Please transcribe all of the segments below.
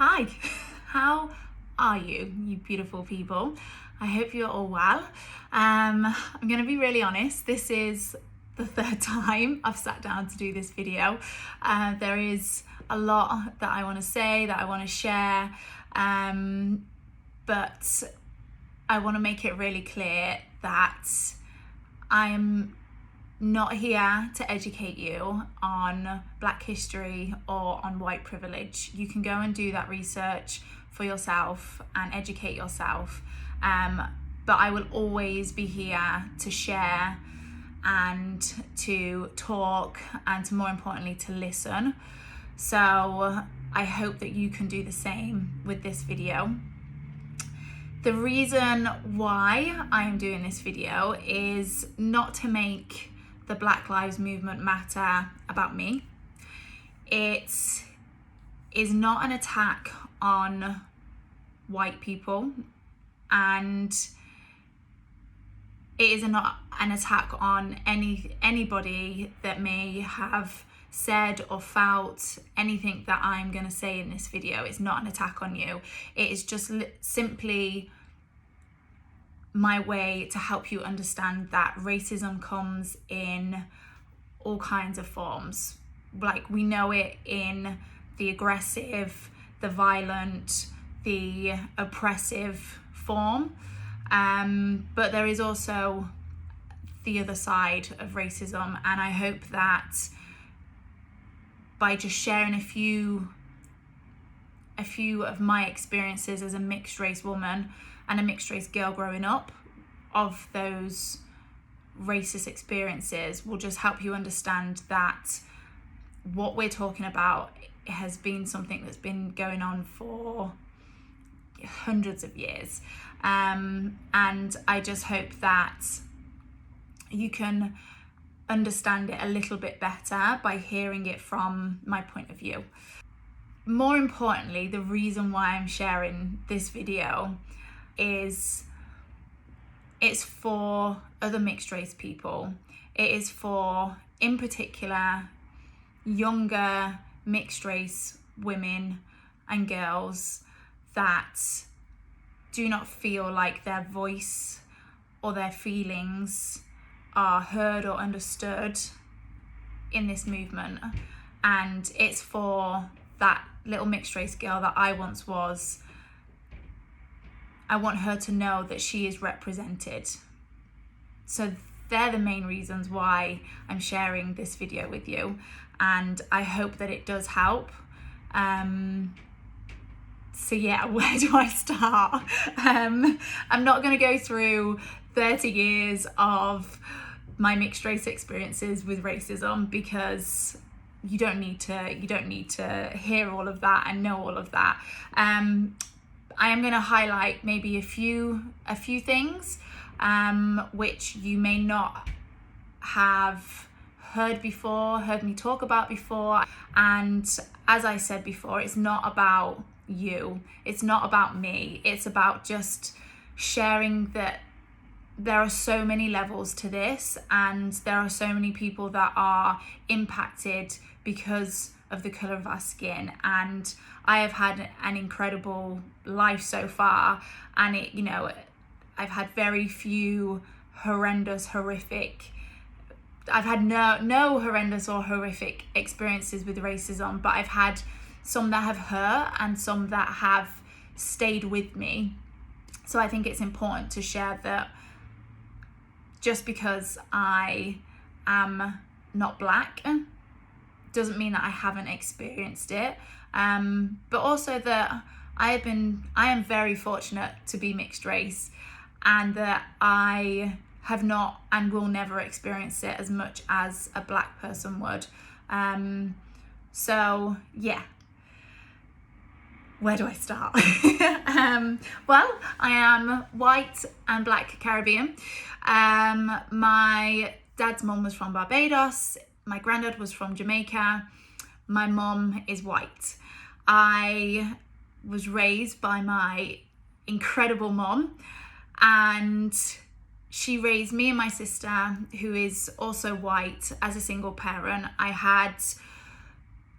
Hi, how are you, you beautiful people? I hope you're all well. I'm going to be really honest, this is the third time I've sat down to do this video. There is a lot that I want to say, that I want to share, but I want to make it really clear that I'm not here to educate you on Black history or on white privilege. You can go and do that research for yourself and educate yourself. But I will always be here to share and to talk and to, more importantly, to listen. So I hope that you can do the same with this video. The reason why I am doing this video is not to make the Black Lives Movement matter about me. It is not an attack on white people, and it is not an attack on anybody that may have said or felt anything that I'm going to say in this video. It's not an attack on you. It is just simply my way to help you understand that racism comes in all kinds of forms. Like, we know it in the aggressive, the violent, the oppressive form, but there is also the other side of racism, and I hope that by just sharing a few of my experiences as a mixed race woman and a mixed race girl growing up, of those racist experiences, will just help you understand that what we're talking about has been something that's been going on for hundreds of years. And I just hope that you can understand it a little bit better by hearing it from my point of view. More importantly, the reason why I'm sharing this video is it's for other mixed race people. It is for, in particular, younger mixed race women and girls that do not feel like their voice or their feelings are heard or understood in this movement. And it's for that little mixed race girl that I once was. I want her to know that she is represented. So they're the main reasons why I'm sharing this video with you, and I hope that it does help. So yeah, where do I start? I'm not going to go through 30 years of my mixed race experiences with racism, because you don't need to hear all of that and know all of that. I am going to highlight maybe a few things which you may not have heard me talk about before. And as I said before, it's not about you, it's not about me, it's about just sharing that there are so many levels to this, and there are so many people that are impacted because of the colour of our skin. And I have had an incredible life so far, and I've had very few horrific I've had no horrendous or horrific experiences with racism, but I've had some that have hurt and some that have stayed with me. So I think it's important to share that just because I am not Black doesn't mean that I haven't experienced it, but also that I am very fortunate to be mixed race, and that I have not and will never experience it as much as a Black person would. So yeah, where do I start? Well, I am white and Black Caribbean. My dad's mum was from Barbados. My granddad was from Jamaica. My mum is white. I was raised by my incredible mum, and she raised me and my sister, who is also white, as a single parent. I had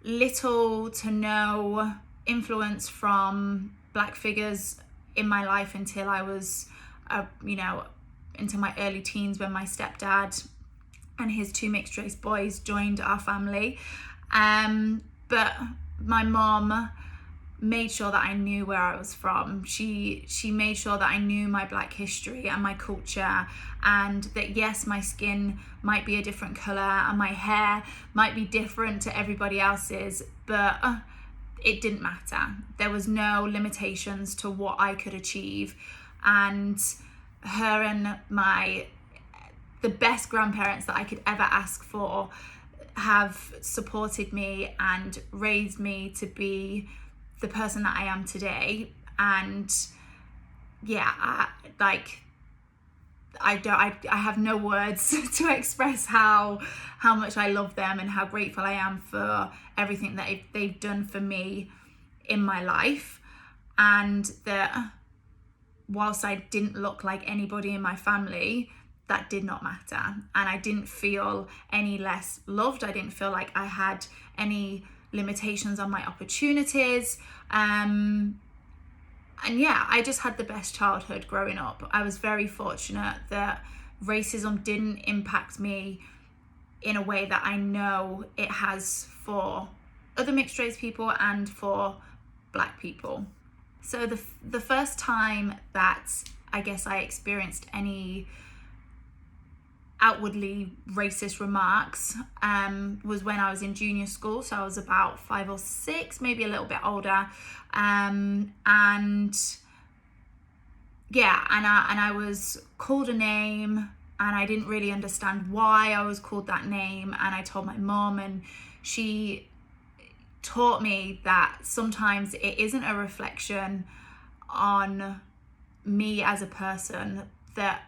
little to no influence from Black figures in my life until I was, into my early teens, when my stepdad and his 2 mixed race boys joined our family. But my mom made sure that I knew where I was from. She made sure that I knew my Black history and my culture, and that yes, my skin might be a different colour and my hair might be different to everybody else's, but it didn't matter. There was no limitations to what I could achieve. And her and the best grandparents that I could ever ask for have supported me and raised me to be the person that I am today. And yeah, I have no words to express how much I love them and how grateful I am for everything that they've done for me in my life. And that whilst I didn't look like anybody in my family, that did not matter. And I didn't feel any less loved. I didn't feel like I had any limitations on my opportunities. And yeah, I just had the best childhood growing up. I was very fortunate that racism didn't impact me in a way that I know it has for other mixed race people and for Black people. So the first time that I guess I experienced any outwardly racist remarks was when I was in junior school. So I was about 5 or 6, maybe a little bit older, and yeah, and I was called a name, and I didn't really understand why I was called that name. And I told my mom, and she taught me that sometimes it isn't a reflection on me as a person, that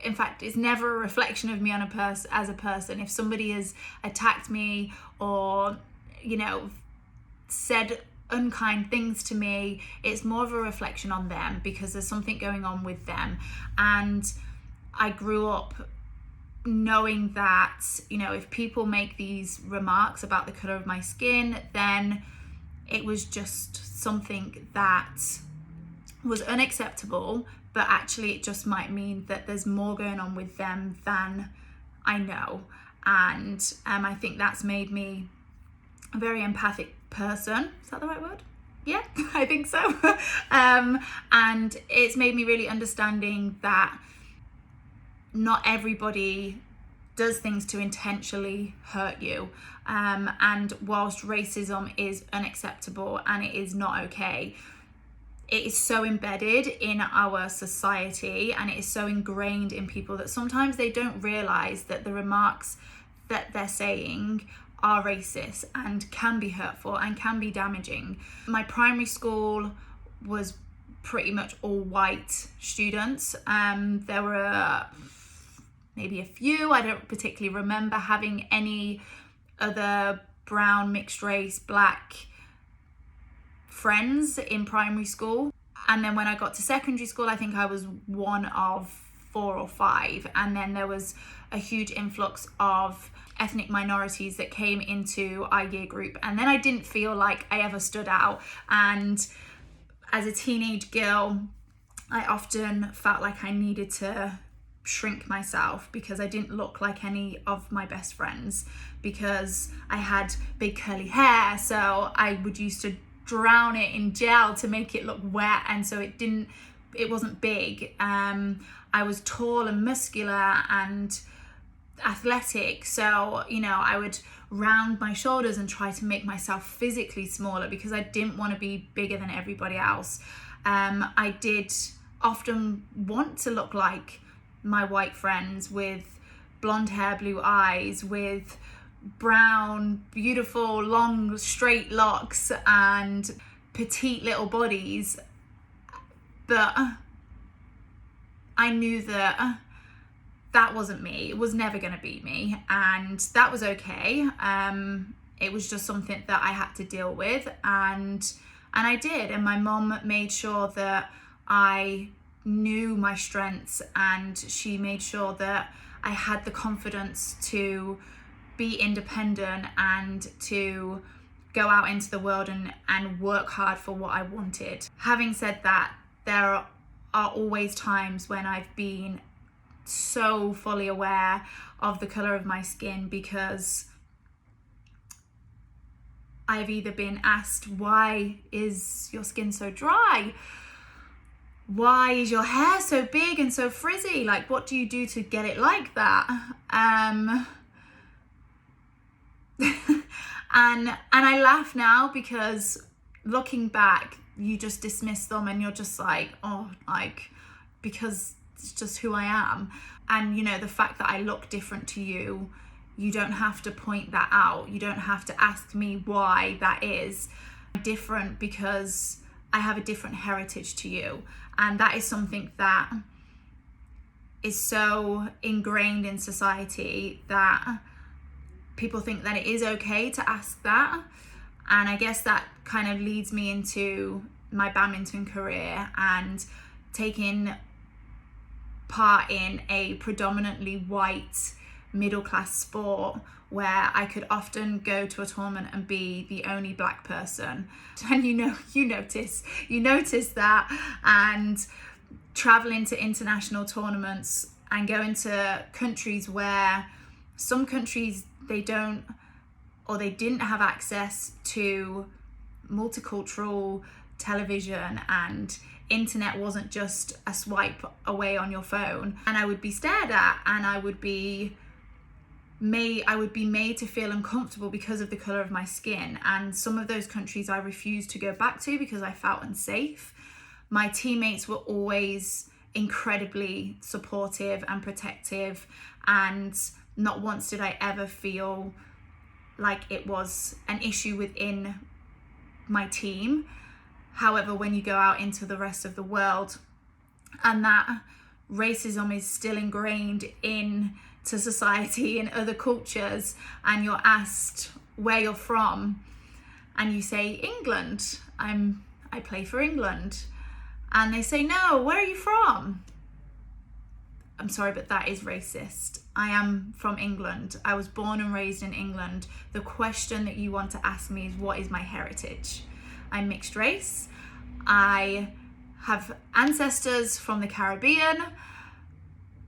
in fact it's never a reflection of me as a person. If somebody has attacked me or said unkind things to me, it's more of a reflection on them, because there's something going on with them. And I grew up knowing that, if people make these remarks about the colour of my skin, then it was just something that was unacceptable, but actually it just might mean that there's more going on with them than I know. And I think that's made me a very empathic person. Is that the right word? Yeah, I think so. And it's made me really understanding that not everybody does things to intentionally hurt you. And whilst racism is unacceptable and it is not okay, it is so embedded in our society and it is so ingrained in people that sometimes they don't realise that the remarks that they're saying are racist and can be hurtful and can be damaging. My primary school was pretty much all white students. There were maybe a few, I don't particularly remember having any other brown, mixed race, Black friends in primary school. And then when I got to secondary school, I think I was one of 4 or 5. And then there was a huge influx of ethnic minorities that came into our year group. And then I didn't feel like I ever stood out. And as a teenage girl, I often felt like I needed to shrink myself because I didn't look like any of my best friends, because I had big curly hair, so I would used to drown it in gel to make it look wet, and so it wasn't big. I was tall and muscular and athletic, so I would round my shoulders and try to make myself physically smaller because I didn't want to be bigger than everybody else. I did often want to look like my white friends with blonde hair, blue eyes, with brown, beautiful, long, straight locks and petite little bodies. But I knew that that wasn't me. It was never going to be me. And that was okay. It was just something that I had to deal with. And I did. And my mom made sure that I knew my strengths, and she made sure that I had the confidence to be independent and to go out into the world and work hard for what I wanted. Having said that, there are always times when I've been so fully aware of the color of my skin, because I've either been asked, why is your skin so dry? Why is your hair so big and so frizzy? Like, what do you do to get it like that? And I laugh now, because looking back, you just dismiss them and you're just like, oh, like, because it's just who I am. And, you know, the fact that I look different to you, you don't have to point that out. You don't have to ask me why that is. I'm different because I have a different heritage to you. And that is something that is so ingrained in society that people think that it is okay to ask that. And I guess that kind of leads me into my badminton career and taking part in a predominantly white middle-class sport, where I could often go to a tournament and be the only black person. And you notice that, and traveling to international tournaments and going to countries where some countries they didn't have access to multicultural television, and internet wasn't just a swipe away on your phone. And I would be stared at, and I would be made to feel uncomfortable because of the color of my skin. And some of those countries I refused to go back to because I felt unsafe. My teammates were always incredibly supportive and protective, and not once did I ever feel like it was an issue within my team. However, when you go out into the rest of the world, and that racism is still ingrained into society in other cultures, and you're asked where you're from, and you say England, I play for England, and they say, no, where are you from? I'm sorry, but that is racist. I am from England. I was born and raised in England. The question that you want to ask me is, what is my heritage? I'm mixed race. I have ancestors from the Caribbean,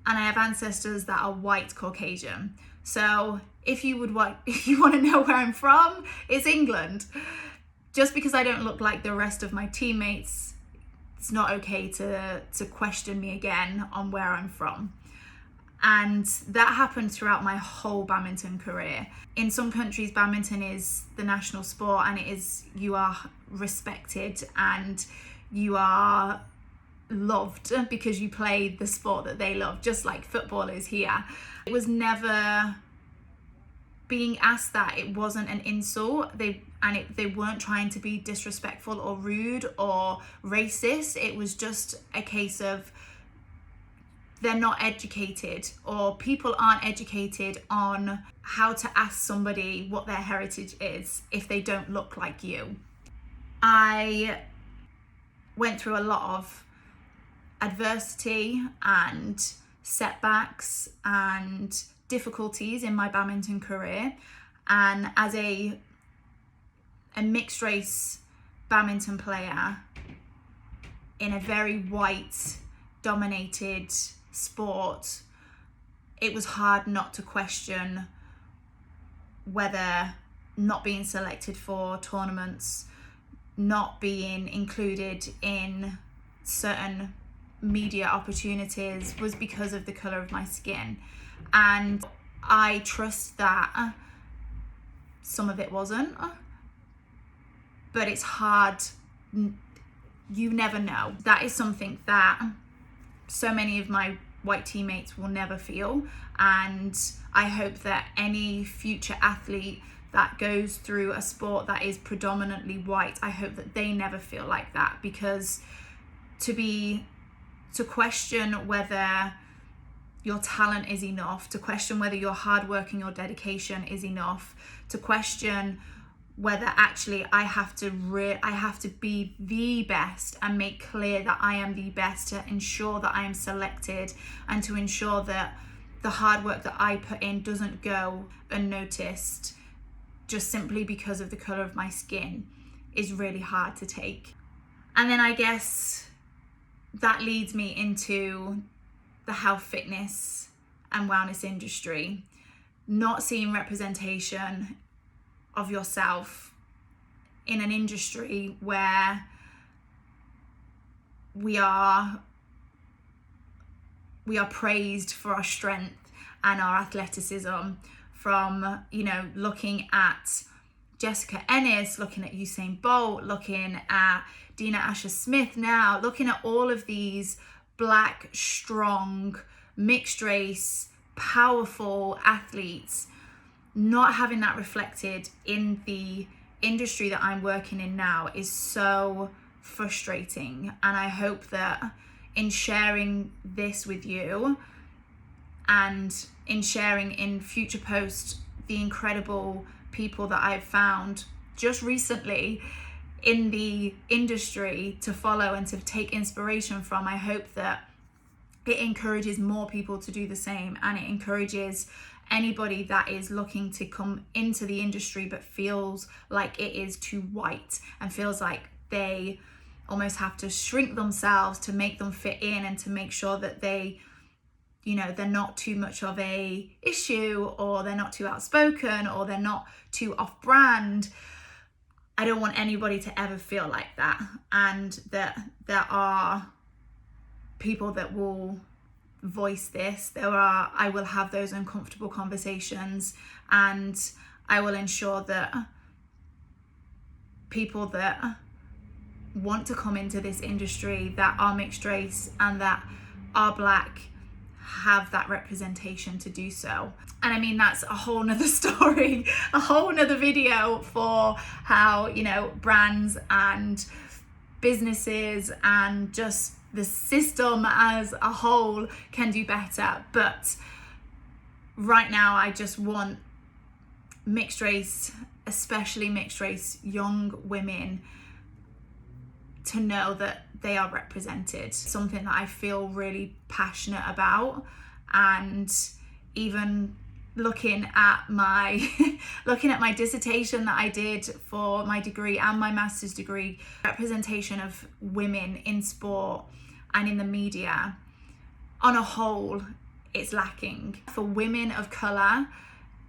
and I have ancestors that are white Caucasian. So if you want to know where I'm from, it's England. Just because I don't look like the rest of my teammates, it's not okay to question me again on where I'm from. And that happened throughout my whole badminton career. In some countries, badminton is the national sport, and you are respected and you are loved because you play the sport that they love, just like football is here. It was never being asked that. It wasn't an insult. They weren't trying to be disrespectful or rude or racist. It was just a case of they're not educated, or people aren't educated on how to ask somebody what their heritage is if they don't look like you. I went through a lot of adversity and setbacks and difficulties in my badminton career, and as a mixed race badminton player in a very white dominated sport, it was hard not to question whether not being selected for tournaments, not being included in certain media opportunities was because of the color of my skin. And I trust that some of it wasn't, but it's hard. You never know. That is something that so many of my white teammates will never feel, and I hope that any future athlete that goes through a sport that is predominantly white, I hope that they never feel like that, because to question whether your talent is enough, to question whether your hard work and your dedication is enough, to question whether actually I have to be the best and make clear that I am the best, to ensure that I am selected and to ensure that the hard work that I put in doesn't go unnoticed. just simply because of the color of my skin is really hard to take. And then I guess that leads me into the health, fitness and wellness industry. Not seeing representation of yourself in an industry where we are praised for our strength and our athleticism, from, looking at Jessica Ennis, looking at Usain Bolt, looking at Dina Asher Smith now, looking at all of these Black, strong, mixed race, powerful athletes, not having that reflected in the industry that I'm working in now is so frustrating. And I hope that in sharing this with you and in sharing in future posts the incredible people that I've found just recently in the industry to follow and to take inspiration from, I hope that it encourages more people to do the same, and it encourages anybody that is looking to come into the industry but feels like it is too white and feels like they almost have to shrink themselves to make them fit in and to make sure that they, they're not too much of a issue, or they're not too outspoken, or they're not too off brand. I don't want anybody to ever feel like that, and that there are people that will voice this. I will have those uncomfortable conversations, and I will ensure that people that want to come into this industry that are mixed race and that are Black have that representation to do so. And I mean, that's a whole nother story, a whole nother video for how, brands and businesses and just the system as a whole can do better. But right now, I just want mixed race, especially mixed race young women, to know that they are represented. Something that I feel really passionate about. And even looking at my dissertation that I did for my degree and my master's degree, representation of women in sport and in the media on a whole, it's lacking. For women of colour,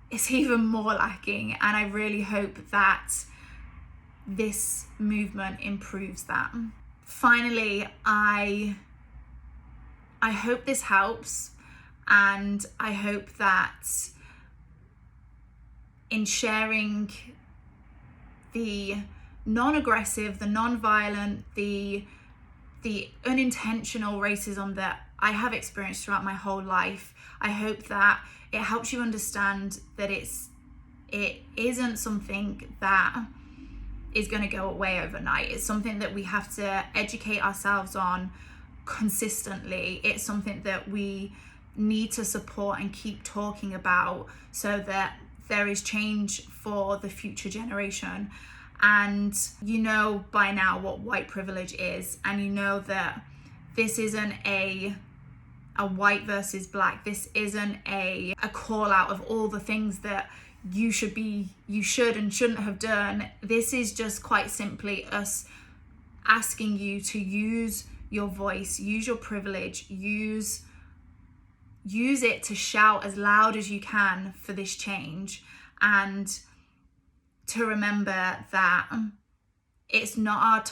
it's even more lacking, and I really hope that this movement improves that. Finally, I hope this helps, and I hope that in sharing the non-aggressive, the non-violent, the unintentional racism that I have experienced throughout my whole life, I hope that it helps you understand that it isn't something that is going to go away overnight. It's something that we have to educate ourselves on consistently. It's something that we need to support and keep talking about so that there is change for the future generation. And you know by now what white privilege is, and you know that this isn't a white versus Black. This isn't a call out of all the things that you should and shouldn't have done. This is just quite simply us asking you to use your voice, use your privilege, use it to shout as loud as you can for this change, and to remember that it's not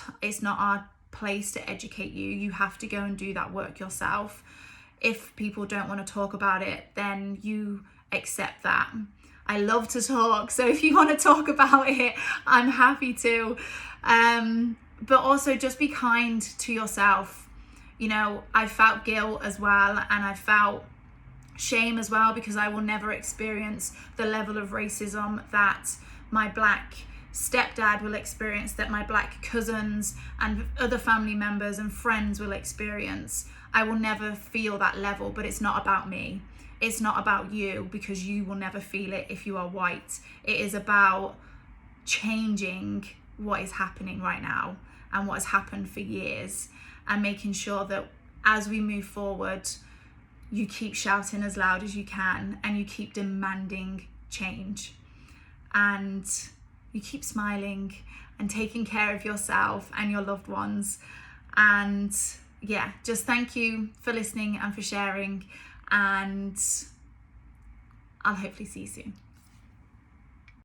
our place to educate you. You have to go and do that work yourself. If people don't want to talk about it, then you accept that. I love to talk, so if you want to talk about it, I'm happy to. But also just be kind to yourself. I felt guilt as well, and I felt shame as well, because I will never experience the level of racism that my Black stepdad will experience, that my Black cousins and other family members and friends will experience. I will never feel that level, but it's not about me. It's not about you, because you will never feel it if you are white. It is about changing what is happening right now and what has happened for years, and making sure that as we move forward, you keep shouting as loud as you can and you keep demanding change. and you keep smiling and taking care of yourself and your loved ones. And yeah, just thank you for listening and for sharing, and I'll hopefully see you soon.